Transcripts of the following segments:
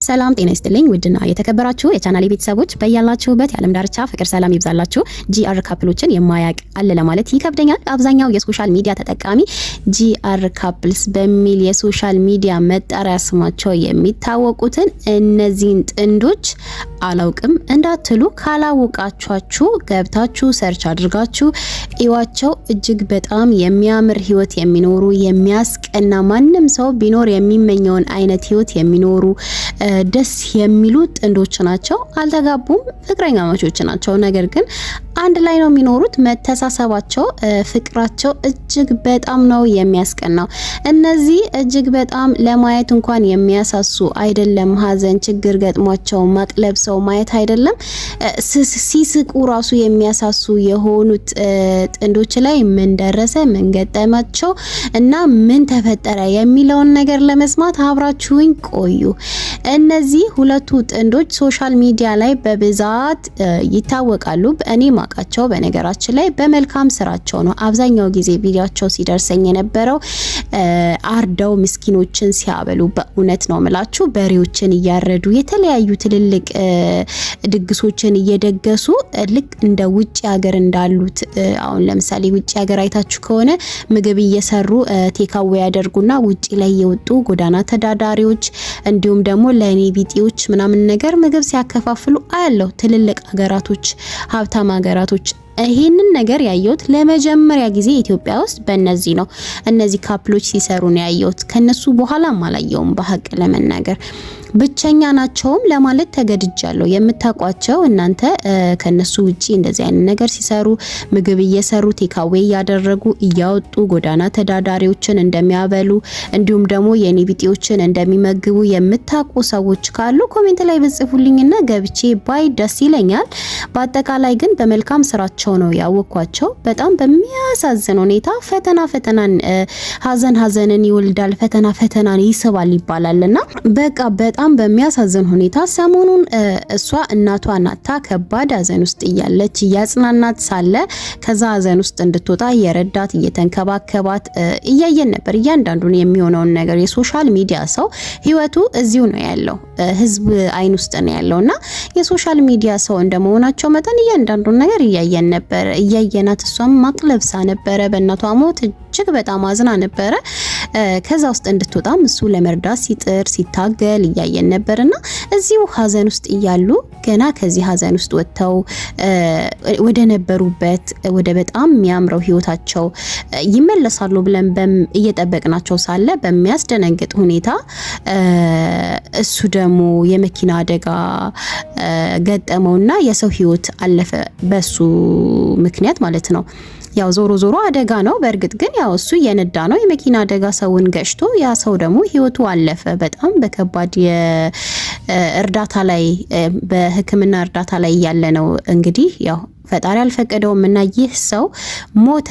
ሰላም ጤና ይስጥልኝ ውድና የተከበራችሁ የቻናሌ ቤተሰቦች በያላችሁበት የዓለም ዳርቻ ፍቅር ሰላም ይብዛላችሁ። ጂአር ካፕሎችን የማያቅ አለ ለማለት ይከብደኛል። አብዛኛው የሶሻል ሚዲያ ተጠቃሚ ጂአር ካፕልስ በሚል የሶሻል ሚዲያ መጠሪያ ስማቸው የሚታወቁትን እነዚህን ጥንዶች አላውቅም እንዳትሉ ካላወቃችሁ ገብታችሁ ሰርች አድርጋችሁ እዩዋቸው። እጅግ በጣም የሚያምር ህይወት የሚኖሩ የሚያስቀና ማንም ሰው ቢኖር የሚመኘውን አይነት ህይወት የሚኖሩ ደስ የሚሉ ጥንዶች ናቸው። አልተጋቡም፣ ፍቅረኛሞች ናቸው። ነገር ግን አንድ ላይ ነው የሚኖሩት። መተሳሰባቸው፣ ፍቅራቸው እጅግ በጣም ነው የሚያስቀናው። እነዚህ እጅግ በጣም ለማየት እንኳን የሚያሳሱ አይደለም። ሀዘን ችግር ገጥሟቸው ማቅለብ ሰው ማየት አይደለም ሲስቁ ራሱ የሚያሳሱ የሆኑት ጥንዶች ላይ ምን ደረሰ፣ ምን ገጠማቸው እና ምን ተፈጠረ የሚለውን ነገር ለመስማት አብራችሁኝ ቆዩ። እነዚህ ሁለቱ ጥንዶች ሶሻል ሚዲያ ላይ በብዛት ይታወቃሉ። እኔ ማቃቸው በነገራችን ላይ በመልካም ስራቸው ነው። አብዛኛው ጊዜ ቪዲዮአቸው ሲደርሰኝ የነበረው አርደው ምስኪኖችን ሲያበሉ፣ በእውነት ነው ምላችሁ በሬዎችን እያረዱ የተለያዩ ትልልቅ ድግሶችን እየደገሱ ልክ እንደ ውጭ ሀገር እንዳሉት አሁን ለምሳሌ ውጭ ሀገር አይታችሁ ከሆነ ምግብ እየሰሩ ቴካዌ ያደርጉና ውጭ ላይ የወጡ ጎዳና ተዳዳሪዎች እንዲሁም ደግሞ ለኔ ቢጤዎች ምናምን ነገር ምግብ ሲያከፋፍሉ አያለው። ትልልቅ ሀገራቶች፣ ሀብታም ሀገራቶች ይሄንን ነገር ያየሁት ለመጀመሪያ ጊዜ ኢትዮጵያ ውስጥ በእነዚህ ነው። እነዚህ ካፕሎች ሲሰሩ ነው ያየሁት። ከነሱ በኋላም አላየውም በሐቅ ለመናገር። ብቸኛ ናቸውም ለማለት ተገድጃለሁ። የምታቋቸው እናንተ ከነሱ ውጪ እንደዚህ አይነት ነገር ሲሰሩ ምግብ እየሰሩ ቴካዌ ያደረጉ እያወጡ ጎዳና ተዳዳሪዎችን እንደሚያበሉ እንዲሁም ደግሞ የኔ ቢጤዎችን እንደሚመግቡ የምታቁ ሰዎች ካሉ ኮሜንት ላይ ብጽፉልኝና ገብቼ ባይ ደስ ይለኛል። በአጠቃላይ ግን በመልካም ስራቸው ነው ያወኳቸው። በጣም በሚያሳዝን ሁኔታ ፈተናን ሀዘንን ይወልዳል፣ ፈተናን ይስባል ይባላልና በቃ በጣም በሚያሳዝን ሁኔታ ሰሞኑን እሷ እናቷ ናታ ከባድ ሀዘን ውስጥ እያለች እያጽናናት ሳለ ከዛ ሀዘን ውስጥ እንድትወጣ እየረዳት እየተንከባከባት እያየን ነበር። እያንዳንዱን የሚሆነውን ነገር የሶሻል ሚዲያ ሰው ህይወቱ እዚሁ ነው ያለው፣ ህዝብ አይን ውስጥ ነው ያለውና የሶሻል ሚዲያ ሰው እንደመሆናቸው መጠን እያንዳንዱን ነገር እያየን ነበር። እያየናት እሷም ማቅለብሳ ነበረ። በእናቷ ሞት እጅግ በጣም አዝና ነበረ። ከዛ ውስጥ እንድትወጣም እሱ ለመርዳት ሲጥር ሲታገል እያየን ነበርና እዚሁ ሀዘን ውስጥ እያሉ ገና ከዚህ ሀዘን ውስጥ ወጥተው ወደ ነበሩበት ወደ በጣም የሚያምረው ህይወታቸው ይመለሳሉ ብለን እየጠበቅናቸው ሳለ በሚያስደነግጥ ሁኔታ እሱ ደግሞ የመኪና አደጋ ገጠመውና የሰው ህይወት አለፈ በሱ ምክንያት ማለት ነው። ያው ዞሮ አደጋ ነው። በእርግጥ ግን ያው እሱ እየነዳ ነው የመኪና አደጋ ሰውን ገጭቶ ያ ሰው ደግሞ ህይወቱ አለፈ። በጣም በከባድ የእርዳታ ላይ በሕክምና እርዳታ ላይ ያለ ነው እንግዲህ ያው ፈጣሪ አልፈቀደውም እና ይህ ሰው ሞተ።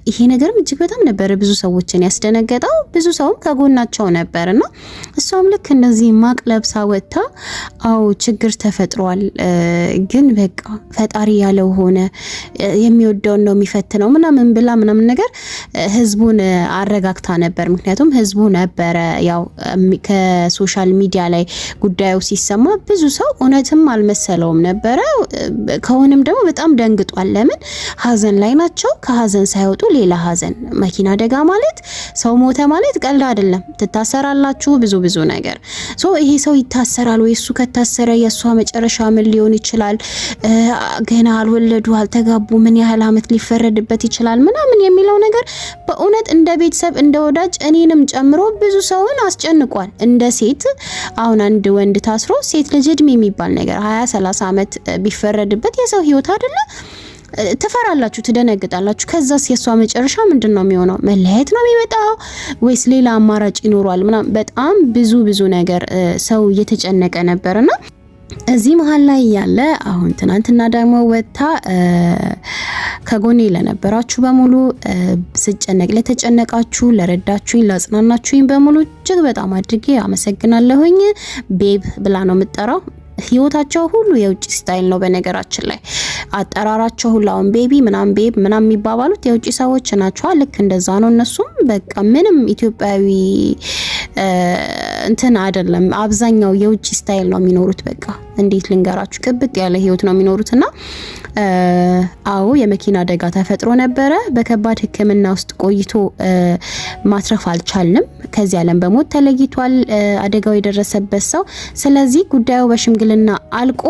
ይሄ ነገርም እጅግ በጣም ነበር ብዙ ሰዎችን ያስደነገጠው። ብዙ ሰውም ከጎናቸው ነበርና እሷም ልክ እንደዚህ ማቅለብሳ ወጥታ አው ችግር ተፈጥሯል፣ ግን በቃ ፈጣሪ ያለው ሆነ፣ የሚወደውን ነው የሚፈትነው ምናምን ብላ ምናምን ነገር ህዝቡን አረጋግታ ነበር። ምክንያቱም ህዝቡ ነበረ ያው ከሶሻል ሚዲያ ላይ ጉዳዩ ሲሰማ ብዙ ሰው እውነትም አልመሰለውም ነበረ። ከሆነም ደግሞ በጣም ደንግጧል። ለምን ሀዘን ላይ ናቸው። ከሀዘን ሳይወጡ ሌላ ሀዘን። መኪና አደጋ ማለት ሰው ሞተ ማለት ቀልድ አይደለም። ትታሰራላችሁ ብዙ ነገር። ይሄ ሰው ይታሰራል ወይ? እሱ ከታሰረ የሷ መጨረሻ ምን ሊሆን ይችላል? ገና አልወለዱ አልተጋቡ ምን ያህል አመት ሊፈረድበት ይችላል ምናምን የሚለው ነገር በእውነት እንደ ቤተሰብ እንደ ወዳጅ እኔንም ጨምሮ ብዙ ሰውን አስጨንቋል። እንደ ሴት አሁን አንድ ወንድ ታስሮ ሴት ልጅ እድሜ የሚባል ነገር 20-30 አመት ቢፈረድበት የሰው ህይወት አይደለ? ትፈራላችሁ፣ ትደነግጣላችሁ። ከዛስ የሷ መጨረሻ ምንድነው የሚሆነው? መለያየት ነው የሚመጣው ወይስ ሌላ አማራጭ ይኖራል? ምናምን በጣም ብዙ ነገር ሰው እየተጨነቀ ነበርና እዚህ መሀል ላይ ያለ አሁን ትናንትና ደግሞ ወጣ ከጎኔ ለነበራችሁ በሙሉ ስጨነቅ ለተጨነቃችሁ፣ ለረዳችሁኝ፣ ለጽናናችሁኝ በሙሉ እጅግ በጣም አድርጌ አመሰግናለሁኝ። ቤብ ብላ ነው የምጠራው። ህይወታቸው ሁሉ የውጭ ስታይል ነው። በነገራችን ላይ አጠራራቸው ሁሉ አሁን ቤቢ ምናም ቤብ ምናም የሚባባሉት የውጭ ሰዎች ናቸው። ልክ እንደዛ ነው። እነሱም በቃ ምንም ኢትዮጵያዊ እንትን አይደለም። አብዛኛው የውጭ ስታይል ነው የሚኖሩት። በቃ እንዴት ልንገራችሁ፣ ቅብጥ ያለ ህይወት ነው የሚኖሩትና አዎ የመኪና አደጋ ተፈጥሮ ነበረ። በከባድ ሕክምና ውስጥ ቆይቶ ማትረፍ አልቻልንም። ከዚህ ዓለም በሞት ተለይቷል አደጋው የደረሰበት ሰው። ስለዚህ ጉዳዩ በሽምግልና አልቆ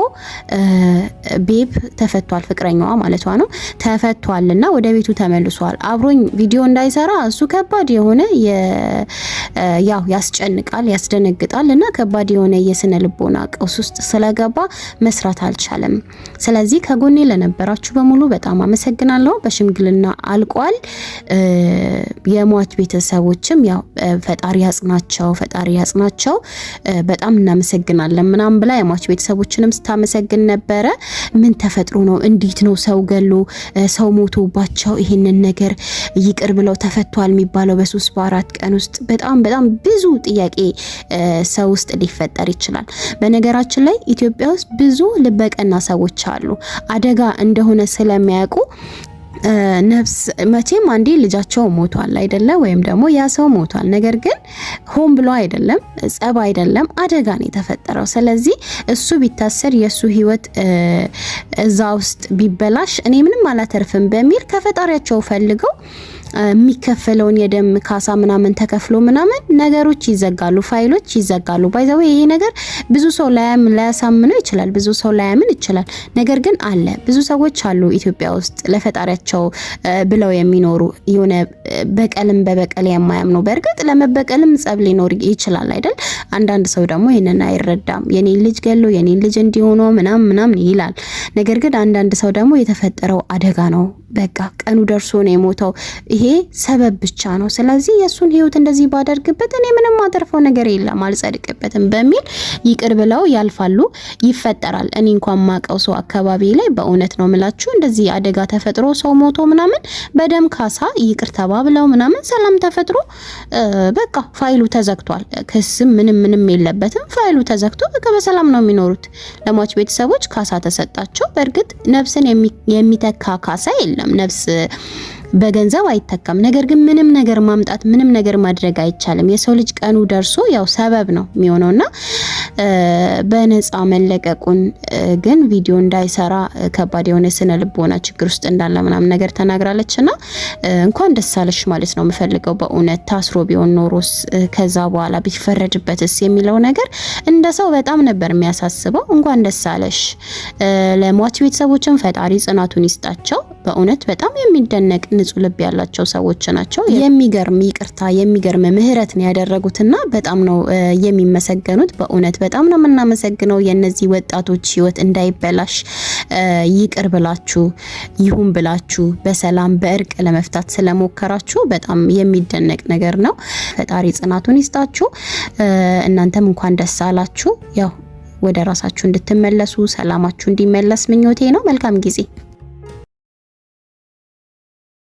ቤብ ተፈቷል፣ ፍቅረኛዋ ማለቷ ነው ተፈቷልና ወደ ቤቱ ተመልሷል። አብሮኝ ቪዲዮ እንዳይሰራ እሱ ከባድ የሆነ ያው ያስጨንቃል፣ ያስደነግጣል እና ከባድ የሆነ የስነ ልቦና ቀውስ ውስጥ ስለገባ መስራት አልቻለም። ስለዚህ ከጎኔ ለነበራችሁ በሙሉ በጣም አመሰግናለሁ። በሽምግልና አልቋል። የሟች ቤተሰቦችም ያው ፈጣሪ ያጽናቸው፣ ፈጣሪ ያጽናቸው፣ በጣም እናመሰግናለን ምናምን ብላ የሟች ቤተሰቦችንም ስታመሰግን ነበረ። ምን ተፈጥሮ ነው? እንዴት ነው ሰው ገሎ ሰው ሞቶባቸው ይሄንን ነገር ይቅር ብለው ተፈቷል የሚባለው በ3 በ4 ቀን ውስጥ? በጣም ብዙ ጥያቄ ሰው ውስጥ ሊፈጠር ይችላል። በነገራችን ላይ ኢትዮጵያ ውስጥ ብዙ ልበቀና ሰዎች አሉ። አደጋ እንደሆነ ስለሚያውቁ ነፍስ መቼም አንዴ ልጃቸው ሞቷል አይደለ? ወይም ደግሞ ያ ሰው ሞቷል። ነገር ግን ሆን ብሎ አይደለም፣ ጸብ አይደለም፣ አደጋ ነው የተፈጠረው። ስለዚህ እሱ ቢታሰር የሱ ህይወት እዛ ውስጥ ቢበላሽ እኔ ምንም አላተርፍም በሚል ከፈጣሪያቸው ፈልገው የሚከፈለውን የደም ካሳ ምናምን ተከፍሎ ምናምን ነገሮች ይዘጋሉ፣ ፋይሎች ይዘጋሉ። ባይዘው ይሄ ነገር ብዙ ሰው ላያሳምነው ይችላል፣ ብዙ ሰው ላያምን ይችላል። ነገር ግን አለ ብዙ ሰዎች አሉ ኢትዮጵያ ውስጥ ለፈጣሪያቸው ብለው የሚኖሩ የሆነ በቀልም በበቀል የማያምኑ። በእርግጥ ለመበቀልም ጸብ ሊኖር ይችላል አይደል? አንዳንድ ሰው ደግሞ ይሄንን አይረዳም። የኔን ልጅ ገሎ የኔን ልጅ እንዲሆኖ ምናምን ይላል። ነገር ግን አንዳንድ ሰው ደግሞ የተፈጠረው አደጋ ነው፣ በቃ ቀኑ ደርሶ ነው የሞተው፣ ይሄ ሰበብ ብቻ ነው። ስለዚህ የሱን ህይወት እንደዚህ ባደርግበት እኔ ምንም አተርፈው ነገር የለም፣ አልጸድቅበትም በሚል ይቅር ብለው ያልፋሉ። ይፈጠራል። እኔ እንኳን ማቀው ሰው አካባቢ ላይ በእውነት ነው ምላችሁ እንደዚህ አደጋ ተፈጥሮ ሰው ሞቶ ምናምን በደም ካሳ ይቅር ተባብለው ምናምን ሰላም ተፈጥሮ በቃ ፋይሉ ተዘግቷል። ክስም ምንም የለበትም። ፋይሉ ተዘግቶ በቃ በሰላም ነው የሚኖሩት። ለሟች ቤተሰቦች ካሳ ተሰጣቸው። በእርግጥ ነፍስን የሚተካ ካሳ የለም። ነፍስ በገንዘብ አይተካም። ነገር ግን ምንም ነገር ማምጣት ምንም ነገር ማድረግ አይቻልም። የሰው ልጅ ቀኑ ደርሶ ያው ሰበብ ነው የሚሆነውና በነፃ መለቀቁን ግን ቪዲዮ እንዳይሰራ ከባድ የሆነ ስነ ልቦና ችግር ውስጥ እንዳለ ምናምን ነገር ተናግራለችና እንኳን ደስ አለሽ ማለት ነው የምፈልገው። በእውነት ታስሮ ቢሆን ኖሮስ ከዛ በኋላ ቢፈረድበትስ የሚለው ነገር እንደ ሰው በጣም ነበር የሚያሳስበው። እንኳን ደስ አለሽ። ለሟች ቤተሰቦችን ፈጣሪ ጽናቱን ይስጣቸው። በእውነት በጣም የሚደነቅ ንጹህ ልብ ያላቸው ሰዎች ናቸው። የሚገርም ይቅርታ የሚገርም ምህረት ነው ያደረጉትና በጣም ነው የሚመሰገኑት። በእውነት በጣም ነው የምናመሰግነው። የነዚህ ወጣቶች ህይወት እንዳይበላሽ ይቅር ብላችሁ ይሁን ብላችሁ በሰላም በእርቅ ለመፍታት ስለሞከራችሁ በጣም የሚደነቅ ነገር ነው። ፈጣሪ ጽናቱን ይስጣችሁ። እናንተም እንኳን ደስ አላችሁ። ያው ወደ ራሳችሁ እንድትመለሱ ሰላማችሁ እንዲመለስ ምኞቴ ነው። መልካም ጊዜ